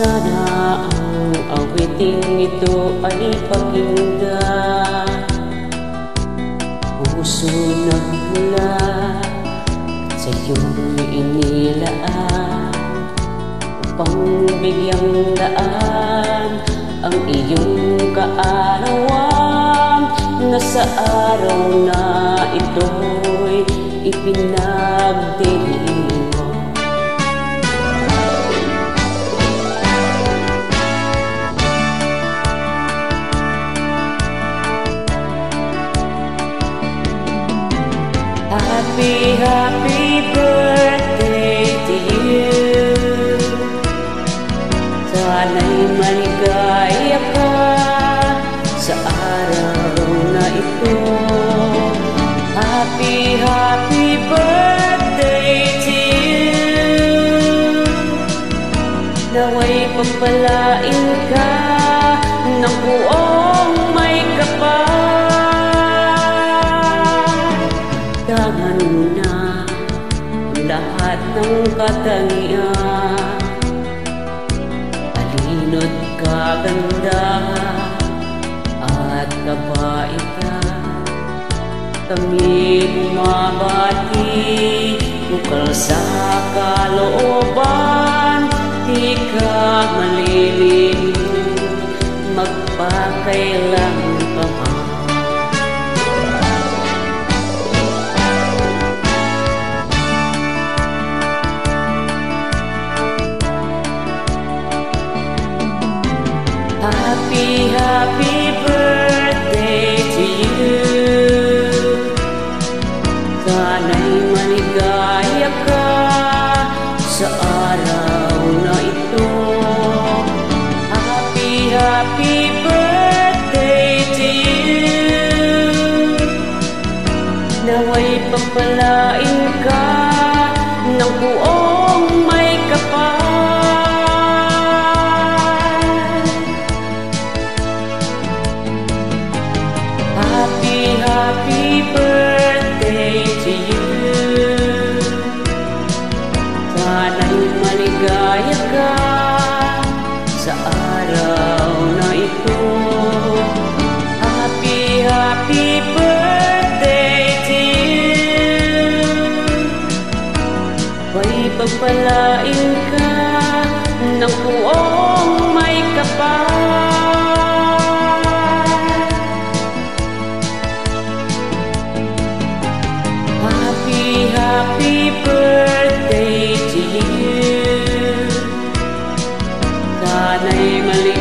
Sana ang awiting ito ay pakinggan. Puso na mula at sa'yo'y inilaan, upang bigyang daan ang iyong kaarawan, na sa araw na ito'y ipinagdilim mo. Happy, happy birthday to you. Sana'y maligaya ka sa araw na ito. Happy, happy birthday to you. Nawa'y pagpalain ka ng buong may kapal. Daman mo na ang lahat ng katangian, talino't kaganda at kabaitan. Kami bumabati bukal sa kalooban, di ka malilimutan magpakailan pa man. Happy, happy birthday to you. Sana'y maligaya ka sa araw na ito. Happy, happy birthday to you. Nawa'y pagpalain ka ng buong may kapal. Happy, happy birthday to you. Sana'y maligaya ka sa araw na ito. Happy, happy birthday to you. May pagpalain ka ng buong may kapal. Happy birthday to you. Sana'y maligaya